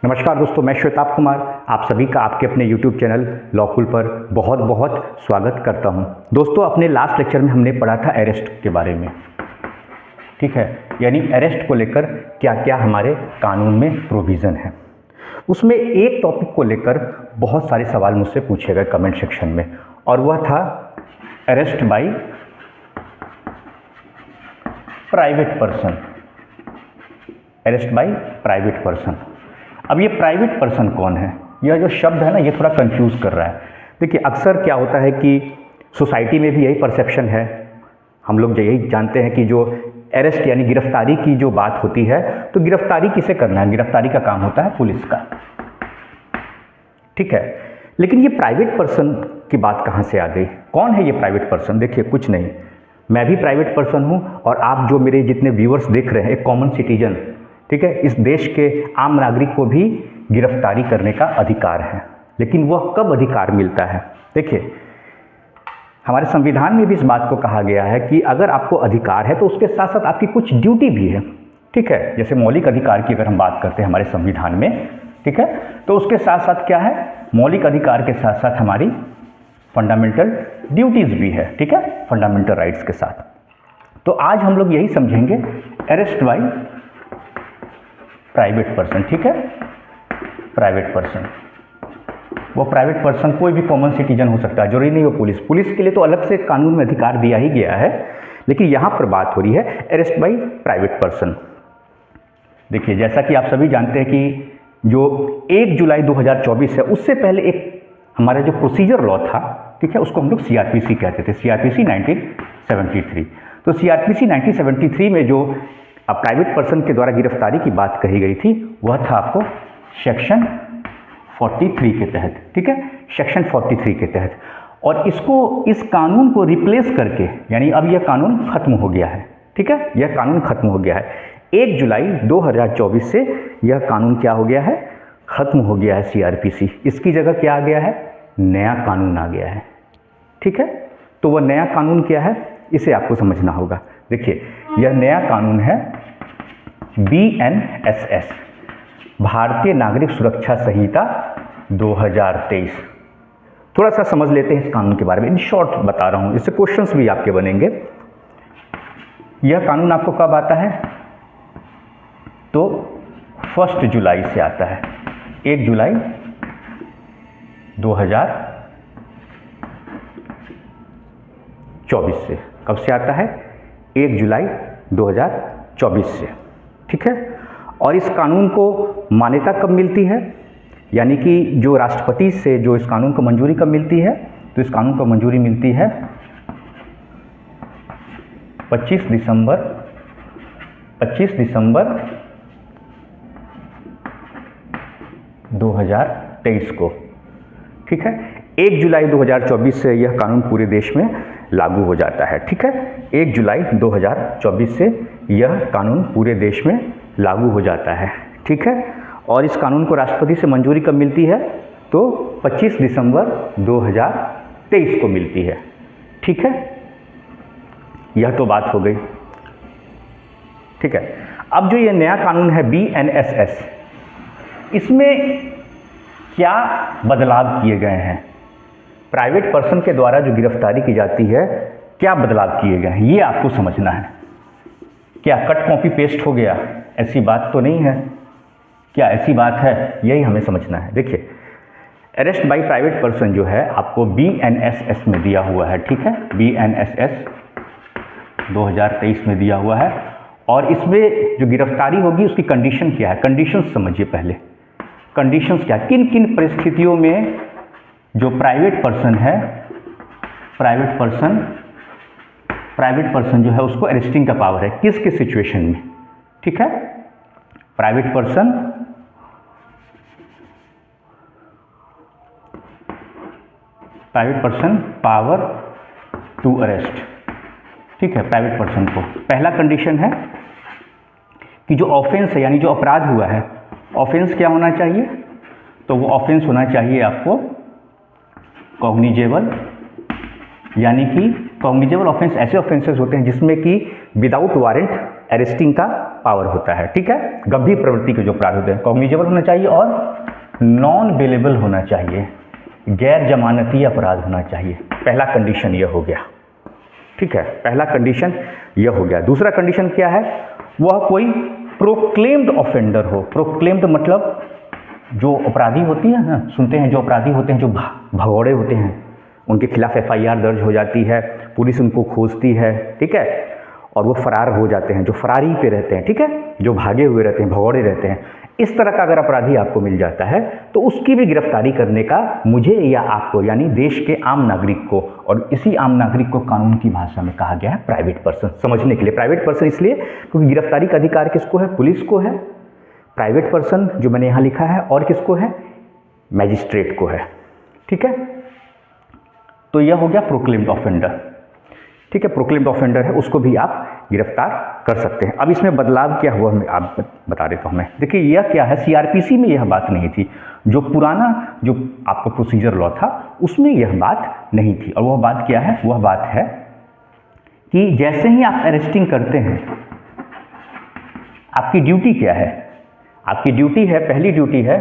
नमस्कार दोस्तों, मैं श्वेताब कुमार आप सभी का आपके अपने YouTube चैनल लॉकुल पर बहुत बहुत स्वागत करता हूं। दोस्तों, अपने लास्ट लेक्चर में हमने पढ़ा था अरेस्ट के बारे में, ठीक है, यानी अरेस्ट को लेकर क्या क्या हमारे कानून में प्रोविज़न है। उसमें एक टॉपिक को लेकर बहुत सारे सवाल मुझसे पूछे गए कमेंट सेक्शन में, और वह था arrest by private person. Arrest by private person. अब ये प्राइवेट पर्सन कौन है? यह जो शब्द है ना, ये थोड़ा कंफ्यूज कर रहा है। देखिए, अक्सर क्या होता है कि सोसाइटी में भी यही परसेप्शन है, हम लोग यही जानते हैं कि जो अरेस्ट यानी गिरफ्तारी की जो बात होती है, तो गिरफ्तारी किसे करना है? गिरफ्तारी का काम होता है पुलिस का, ठीक है। लेकिन ये प्राइवेट पर्सन की बात कहाँ से आ गई? कौन है ये प्राइवेट पर्सन? देखिए, कुछ नहीं, मैं भी प्राइवेट पर्सन हूँ और आप जो मेरे जितने व्यूअर्स देख रहे हैं, एक कॉमन सिटीजन, ठीक है। इस देश के आम नागरिक को भी गिरफ्तारी करने का अधिकार है, लेकिन वह कब अधिकार मिलता है? देखिए, हमारे संविधान में भी इस बात को कहा गया है कि अगर आपको अधिकार है तो उसके साथ साथ आपकी कुछ ड्यूटी भी है, ठीक है। जैसे मौलिक अधिकार की अगर हम बात करते हैं हमारे संविधान में, ठीक है, तो उसके साथ साथ क्या है? मौलिक अधिकार के साथ साथ हमारी फंडामेंटल ड्यूटीज़ भी है, ठीक है, फंडामेंटल राइट्स के साथ। तो आज हम लोग यही समझेंगे, अरेस्ट बाय प्राइवेट पर्सन, ठीक है। प्राइवेट पर्सन, वो प्राइवेट पर्सन कोई भी कॉमन सिटीजन हो सकता है, जरूरी नहीं हो पुलिस। पुलिस के लिए तो अलग से कानून में अधिकार दिया ही गया है, लेकिन यहाँ पर बात हो रही है अरेस्ट बाय प्राइवेट पर्सन। देखिए, जैसा कि आप सभी जानते हैं कि जो 1 जुलाई 2024 है, उससे पहले एक हमारा जो प्रोसीजर लॉ था, ठीक है, उसको हम लोग CRPC कहते थे, CRPC 1973। तो CRPC 1973 में जो प्राइवेट पर्सन के द्वारा गिरफ्तारी की बात कही गई थी, वह था आपको सेक्शन 43 के तहत, ठीक है, सेक्शन 43 के तहत। और इस कानून को रिप्लेस करके, यानी अब यह कानून खत्म हो गया है, ठीक है, यह कानून खत्म हो गया है। 1 जुलाई 2024 से यह कानून क्या हो गया है? खत्म हो गया है CRPC। इसकी जगह क्या आ गया है? नया कानून आ गया है, ठीक है। तो वह नया कानून क्या है, इसे आपको समझना होगा। देखिए, यह नया कानून है BNSS, भारतीय नागरिक सुरक्षा संहिता 2023। थोड़ा सा समझ लेते हैं इस कानून के बारे में, इन शॉर्ट बता रहा हूँ, इससे क्वेश्चंस भी आपके बनेंगे। यह कानून आपको कब आता है? तो 1 जुलाई से आता है, 1 जुलाई 2024 से। कब से आता है? 1 जुलाई 2024 से, ठीक है। और इस कानून को मान्यता कब मिलती है? यानी कि जो राष्ट्रपति से जो इस कानून को मंजूरी कब मिलती है? तो इस कानून को मंजूरी मिलती है 25 दिसंबर 2023 को, ठीक है। 1 जुलाई 2024 से यह कानून पूरे देश में लागू हो जाता है, ठीक है। 1 जुलाई 2024 से यह कानून पूरे देश में लागू हो जाता है, ठीक है। और इस कानून को राष्ट्रपति से मंजूरी कब मिलती है? तो 25 दिसंबर 2023 को मिलती है, ठीक है। यह तो बात हो गई, ठीक है। अब जो ये नया कानून है BNSS, इसमें क्या बदलाव किए गए हैं? प्राइवेट पर्सन के द्वारा जो गिरफ्तारी की जाती है, क्या बदलाव किए गए हैं, ये आपको समझना है। क्या कट कॉपी पेस्ट हो गया? ऐसी बात तो नहीं है। क्या ऐसी बात है? यही हमें समझना है। देखिए, अरेस्ट बाय प्राइवेट पर्सन जो है आपको BNSS में दिया हुआ है, ठीक है, BNSS 2023 में दिया हुआ है। और इसमें जो गिरफ्तारी होगी उसकी कंडीशन क्या है? कंडीशंस समझिए पहले। कंडीशंस क्या? किन किन परिस्थितियों में जो प्राइवेट पर्सन है, प्राइवेट पर्सन जो है उसको अरेस्टिंग का पावर है, किस किस सिचुएशन में, ठीक है। Private person power to arrest, ठीक है, प्राइवेट पर्सन को। पहला कंडीशन है कि जो ऑफेंस है, यानी जो अपराध हुआ है, ऑफेंस क्या होना चाहिए? तो वो ऑफेंस होना चाहिए आपको कॉग्निजेबल, यानी कि कॉग्निजेबल ऑफेंस ऐसे ऑफेंसेस होते हैं जिसमें कि विदाउट वारंट अरेस्टिंग का पावर होता है, ठीक है। गंभीर प्रवृत्ति के जो अपराध होते हैं, कॉग्निजेबल होना चाहिए और नॉन बेलेबल होना चाहिए, गैर जमानती अपराध होना चाहिए। पहला कंडीशन यह हो गया, ठीक है, पहला कंडीशन यह हो गया। दूसरा कंडीशन क्या है, वह कोई प्रोक्लेम्ड ऑफेंडर हो। प्रोक्लेम्ड मतलब जो अपराधी होती है ना, सुनते हैं जो अपराधी होते हैं, जो भगौड़े होते हैं, उनके खिलाफ FIR दर्ज हो जाती है, पुलिस उनको खोजती है, ठीक है, और वो फरार हो जाते हैं, जो फरारी पे रहते हैं, ठीक है, जो भागे हुए रहते हैं, भगौड़े रहते हैं। इस तरह का अगर अपराधी आपको मिल जाता है तो उसकी भी गिरफ्तारी करने का मुझे या आपको, यानी देश के आम नागरिक को, और इसी आम नागरिक को कानून की भाषा में कहा गया है प्राइवेट पर्सन। समझने के लिए प्राइवेट पर्सन इसलिए क्योंकि गिरफ्तारी का अधिकार किसको है, पुलिस को है। प्राइवेट पर्सन जो मैंने यहाँ लिखा है और किसको है, मैजिस्ट्रेट को है, ठीक है। तो यह हो गया प्रोक्लेम्ड ऑफेंडर, ठीक है, प्रोक्लेम्ड ऑफेंडर है, उसको भी आप गिरफ्तार कर सकते हैं। अब इसमें बदलाव क्या हुआ मैं आप बता देता हूँ मैं। देखिए यह क्या है, CRPC में यह बात नहीं थी, जो पुराना जो आपका प्रोसीजर लॉ था उसमें यह बात नहीं थी। और वह बात क्या है, वह बात है कि जैसे ही आप अरेस्टिंग करते हैं, आपकी ड्यूटी क्या है, आपकी ड्यूटी है, पहली ड्यूटी है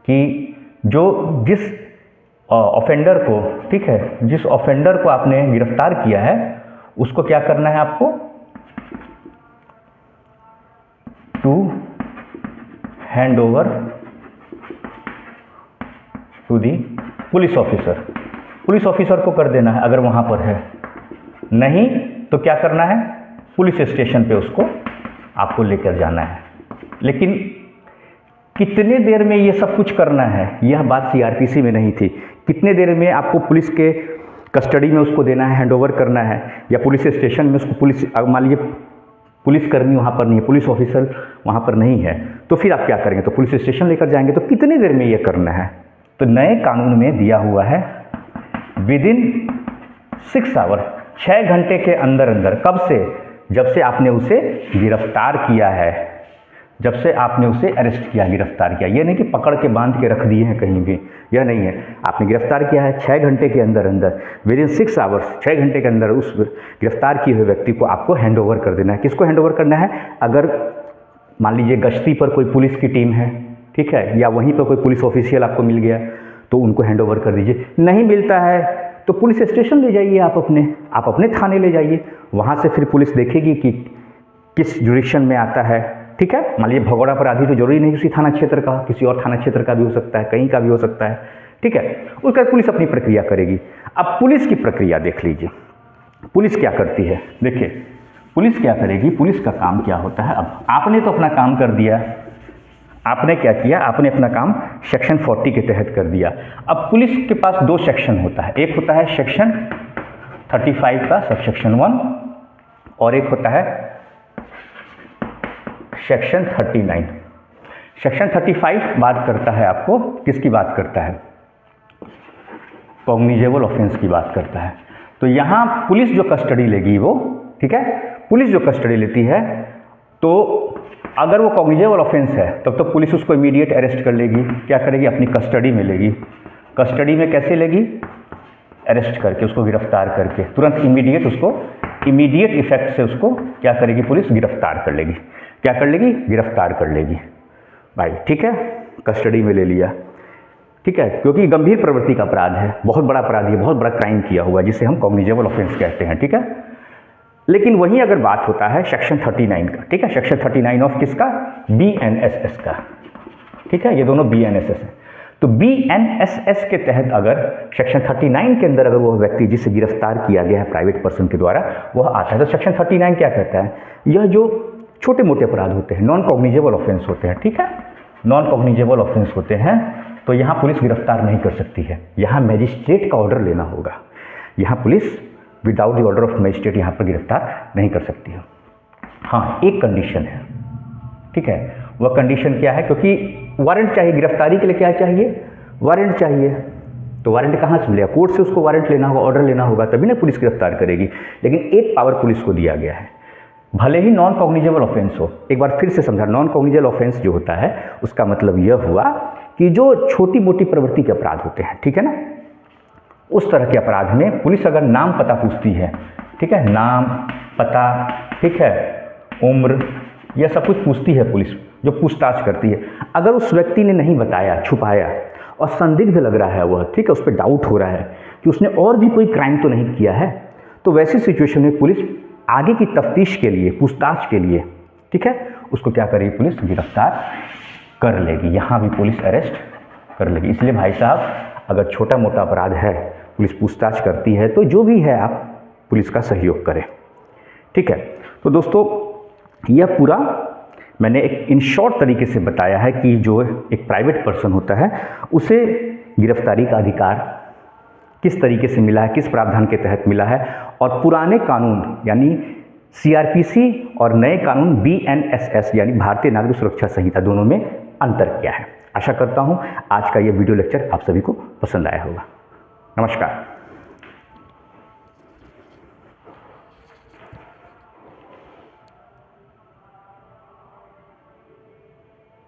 कि जिस ऑफेंडर को, ठीक है, जिस ऑफेंडर को आपने गिरफ्तार किया है उसको क्या करना है आपको, to hand over to the police officer. Police officer को कर देना है अगर वहां पर है, नहीं तो क्या करना है, पुलिस स्टेशन पे उसको आपको लेकर जाना है। लेकिन कितने देर में ये सब कुछ करना है, यह बात CRPC में नहीं थी। कितने देर में आपको पुलिस के कस्टडी में उसको देना है, हैंडओवर करना है, या पुलिस स्टेशन में उसको, पुलिस मान लीजिए पुलिसकर्मी वहाँ पर नहीं है, पुलिस ऑफिसर वहाँ पर नहीं है, तो फिर आप क्या करेंगे, तो पुलिस स्टेशन लेकर जाएंगे। तो कितनी देर में ये करना है, तो नए कानून में दिया हुआ है विदिन 6 आवर, 6 घंटे के अंदर अंदर। कब से, जब से आपने उसे गिरफ्तार किया है, जब से आपने उसे अरेस्ट किया, गिरफ्तार किया। ये नहीं कि पकड़ के बांध के रख दिए हैं कहीं भी, यह नहीं है। आपने गिरफ्तार किया है, 6 घंटे के अंदर अंदर, विदिन 6 आवर्स, 6 घंटे के अंदर उस गिरफ्तार किए हुए व्यक्ति को आपको हैंड ओवर कर देना है। किसको हैंड ओवर करना है, अगर मान लीजिए गश्ती पर कोई पुलिस की टीम है, ठीक है, या वहीं पर कोई पुलिस ऑफिशियल आपको मिल गया तो उनको हैंड ओवर कर दीजिए। नहीं मिलता है तो पुलिस स्टेशन ले जाइए, आप अपने थाने ले जाइए, वहाँ से फिर पुलिस देखेगी कि किस जुरिक्शन में आता है, ठीक है। मान लीजिए भगौड़ा अपराधी तो जरूरी नहीं उसी थाना क्षेत्र का, किसी और थाना क्षेत्र का भी हो सकता है, कहीं का भी हो सकता है, ठीक है। उसका पुलिस अपनी प्रक्रिया करेगी। अब पुलिस की प्रक्रिया देख लीजिए, पुलिस क्या करती है। देखिए पुलिस क्या करेगी, पुलिस का काम क्या होता है। अब आपने तो अपना काम कर दिया, आपने क्या किया, आपने अपना काम सेक्शन 40 के तहत कर दिया। अब पुलिस के पास 2 सेक्शन होता है, एक होता है सेक्शन 35 का सबसेक्शन 1 और एक होता है सेक्शन 39। सेक्शन 35 बात करता है आपको, किसकी बात करता है, कॉग्निजेबल ऑफेंस की बात करता है। तो यहाँ पुलिस जो कस्टडी लेगी वो, ठीक है, पुलिस जो कस्टडी लेती है, तो अगर वो कॉग्निजेबल ऑफेंस है तब तो पुलिस उसको इमीडिएट अरेस्ट कर लेगी। क्या करेगी, अपनी कस्टडी में लेगी। कस्टडी में कैसे लेगी, अरेस्ट करके, उसको गिरफ्तार करके, तुरंत इमीडिएट उसको, इमीडिएट इफेक्ट से उसको क्या करेगी, पुलिस गिरफ्तार कर लेगी। क्या कर लेगी, गिरफ्तार कर लेगी भाई, ठीक है, कस्टडी में ले लिया, ठीक है, क्योंकि गंभीर प्रवृत्ति का अपराध है, बहुत बड़ा अपराध है, बहुत बड़ा क्राइम किया हुआ है, जिसे हम कॉग्निजेबल ऑफेंस कहते हैं, ठीक है। लेकिन वहीं अगर बात होता है सेक्शन 39 का, ठीक है, सेक्शन 39 ऑफ किसका, BNSS का, ठीक है, ये दोनों BNSS हैं। तो BNSS के तहत अगर सेक्शन 39 के अंदर अगर वो व्यक्ति जिसे गिरफ्तार किया गया है प्राइवेट पर्सन के द्वारा वह आता है, तो सेक्शन 39 क्या कहता है, यह जो छोटे मोटे अपराध होते हैं, नॉन कॉग्निजेबल ऑफेंस होते हैं, ठीक है, नॉन कॉग्निजेबल ऑफेंस होते हैं, तो यहाँ पुलिस गिरफ्तार नहीं कर सकती है, यहाँ मैजिस्ट्रेट का ऑर्डर लेना होगा। यहाँ police without the order of magistrate यहाँ पर गिरफ्तार नहीं कर सकती है। हाँ, एक कंडीशन है, ठीक है, वह कंडीशन क्या है, क्योंकि वारंट चाहिए गिरफ्तारी के लिए, क्या चाहिए, वारंट चाहिए। तो वारंट कहाँ से मिलेगा, कोर्ट से उसको वारंट लेना होगा, ऑर्डर लेना होगा, तभी ना पुलिस गिरफ्तार करेगी। लेकिन एक पावर पुलिस को दिया गया है, भले ही नॉन कॉग्निजेबल ऑफेंस हो। एक बार फिर से समझा, नॉन कॉग्निजेबल ऑफेंस जो होता है उसका मतलब यह हुआ कि जो छोटी मोटी प्रवृत्ति के अपराध होते हैं, ठीक है ना, उस तरह के अपराध में पुलिस अगर नाम पता पूछती है, ठीक है, नाम पता ठीक है, उम्र, यह सब कुछ पूछती है पुलिस, जो पूछताछ करती है। अगर उस व्यक्ति ने नहीं बताया, छुपाया और संदिग्ध लग रहा है वह, ठीक है, उस पर डाउट हो रहा है कि उसने और भी कोई क्राइम तो नहीं किया है, तो वैसी सिचुएशन में पुलिस आगे की तफ्तीश के लिए, पूछताछ के लिए, ठीक है, उसको क्या करेगी, पुलिस गिरफ्तार कर लेगी। यहाँ भी पुलिस अरेस्ट कर लेगी। इसलिए भाई साहब, अगर छोटा मोटा अपराध है, पुलिस पूछताछ करती है, तो जो भी है आप पुलिस का सहयोग करें, ठीक है। तो दोस्तों, यह पूरा मैंने एक इन शॉर्ट तरीके से बताया है कि जो एक प्राइवेट पर्सन होता है उसे गिरफ्तारी का अधिकार किस तरीके से मिला है, किस प्रावधान के तहत मिला है, और पुराने कानून यानी सीआरपीसी और नए कानून बीएनएसएस यानी भारतीय नागरिक सुरक्षा संहिता, दोनों में अंतर क्या है। आशा करता हूँ आज का ये वीडियो लेक्चर आप सभी को पसंद आया होगा। नमस्कार।